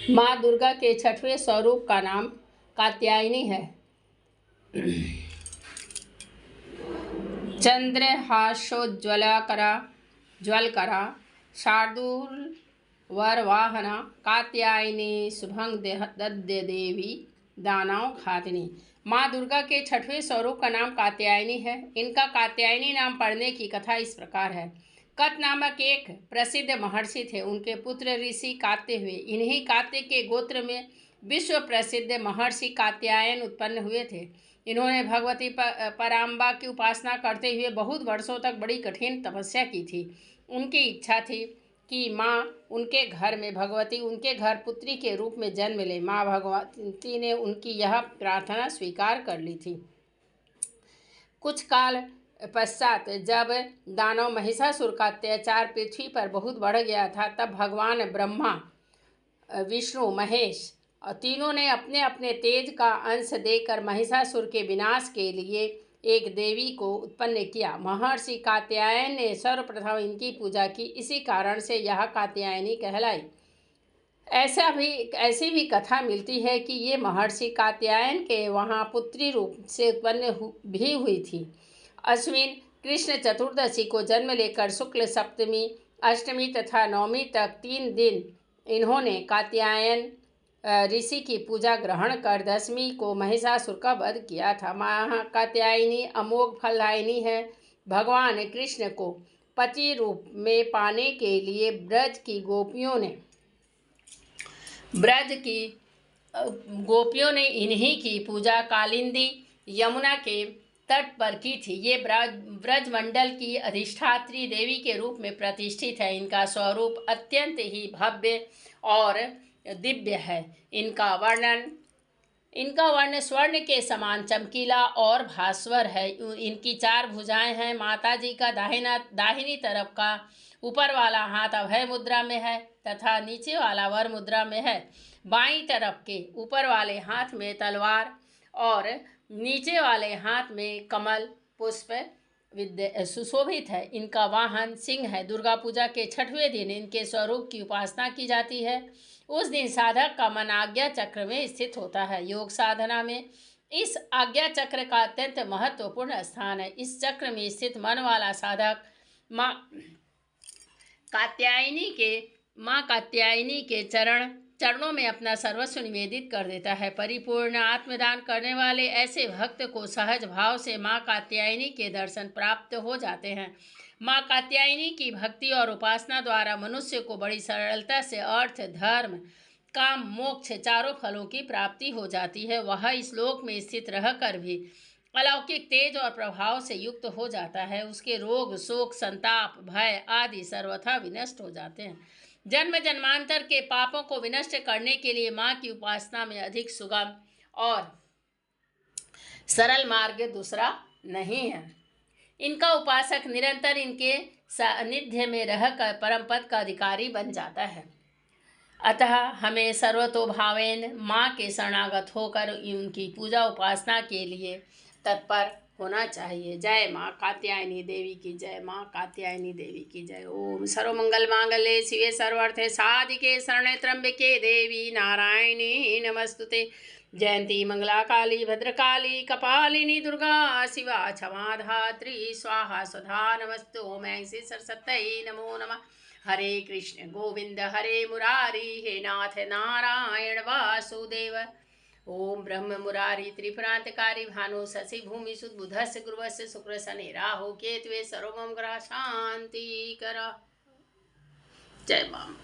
माँ दुर्गा के छठवें स्वरूप का नाम कात्यायनी है। चंद्रहासोज्ज्वलकरा ज्वलकरा शार्दूलवरवाहना कात्यायनी शुभं दद्य देवी दानव घातिनी। माँ दुर्गा के छठवें स्वरूप का नाम कात्यायनी है। इनका कात्यायनी नाम पड़ने की कथा इस प्रकार है। कत नामक एक प्रसिद्ध महर्षि थे। उनके पुत्र ऋषि कात्य हुए। इन्हीं कात्य के गोत्र में विश्व प्रसिद्ध महर्षि कात्यायन उत्पन्न हुए थे। इन्होंने भगवती पराम्बा की उपासना करते हुए बहुत वर्षों तक बड़ी कठिन तपस्या की थी। उनकी इच्छा थी कि माँ उनके घर में भगवती उनके घर पुत्री के रूप में जन्म ले। माँ भगवती ने उनकी यह प्रार्थना स्वीकार कर ली थी। कुछ काल पश्चात जब दानव महिषासुर का अत्याचार पृथ्वी पर बहुत बढ़ गया था, तब भगवान ब्रह्मा, विष्णु, महेश और तीनों ने अपने अपने तेज का अंश देकर महिषासुर के विनाश के लिए एक देवी को उत्पन्न किया। महर्षि कात्यायन ने सर्वप्रथम इनकी पूजा की। इसी कारण से यह कात्यायनी कहलाई। ऐसी भी कथा मिलती है कि ये महर्षि कात्यायन के वहाँ पुत्री रूप से उत्पन्न भी हुई थी। अश्विन कृष्ण चतुर्दशी को जन्म लेकर शुक्ल सप्तमी, अष्टमी तथा नवमी तक 3 दिन इन्होंने कात्यायन ऋषि की पूजा ग्रहण कर दशमी को महिषासुर का वध किया था। माँ कात्यायनी अमोघ फलदायिनी है। भगवान कृष्ण को पति रूप में पाने के लिए ब्रज की गोपियों ने इन्हीं की पूजा कालिंदी यमुना के तट पर की थी। ये ब्रजमंडल की अधिष्ठात्री देवी के रूप में प्रतिष्ठित है। इनका स्वरूप अत्यंत ही भव्य और दिव्य है। इनका वर्ण स्वर्ण के समान चमकीला और भास्वर है। इनकी 4 भुजाएं हैं। माता जी का दाहिनी तरफ का ऊपर वाला हाथ अभय मुद्रा में है तथा नीचे वाला वर मुद्रा में है। बाईं तरफ के ऊपर वाले हाथ में तलवार और नीचे वाले हाथ में कमल पुष्प सुशोभित है। इनका वाहन सिंह है। दुर्गा पूजा के 6वें दिन इनके स्वरूप की उपासना की जाती है। उस दिन साधक का मन आज्ञा चक्र में स्थित होता है। योग साधना में इस आज्ञा चक्र का अत्यंत महत्वपूर्ण स्थान है। इस चक्र में स्थित मन वाला साधक माँ कात्यायनी के चरणों में अपना सर्वस्व निवेदित कर देता है। परिपूर्ण आत्मदान करने वाले ऐसे भक्त को सहज भाव से माँ कात्यायनी के दर्शन प्राप्त हो जाते हैं। माँ कात्यायनी की भक्ति और उपासना द्वारा मनुष्य को बड़ी सरलता से अर्थ, धर्म, काम, मोक्ष 4 फलों की प्राप्ति हो जाती है। वह इस लोक में स्थित रहकर भी अलौकिक तेज और प्रभाव से युक्त हो जाता है। उसके रोग, शोक, संताप, भय आदि सर्वथा विनष्ट हो जाते हैं। जन्म जन्मांतर के पापों को विनष्ट करने के लिए माँ की उपासना में अधिक सुगम और सरल मार्ग दूसरा नहीं है। इनका उपासक निरंतर इनके सानिध्य में रहकर परम पद का अधिकारी बन जाता है। अतः हमें सर्वतोभावेन माँ के शरणागत होकर उनकी पूजा उपासना के लिए तत्पर होना चाहिए। जय माँ कात्यायनी देवी की जय। माँ कात्यायनी देवी की जय। ओम सर्वमंगल मांगल्ये शिवे सर्वार्थे साधिके शरण्ये त्र्यंबके देवी नारायणी नमस्तुते। जयंती मंगला काली भद्रकाली कपालिनी दुर्गा शिवा क्षमा धात्री स्वाहा स्वधा नमस्तु। ओम ऐसी सरस्वती नमो नमः। हरे कृष्ण गोविंद हरे मुरारी, हे नाथ नारायण वासुदेव। ओम ब्रह्म मुरारी त्रिपुरांतकारी भानु शशि भूमि सुद बुधस्य गुरुवस्य शुक्र शनि राहु केतवे सर्वमंगल शांति कर। जय मां।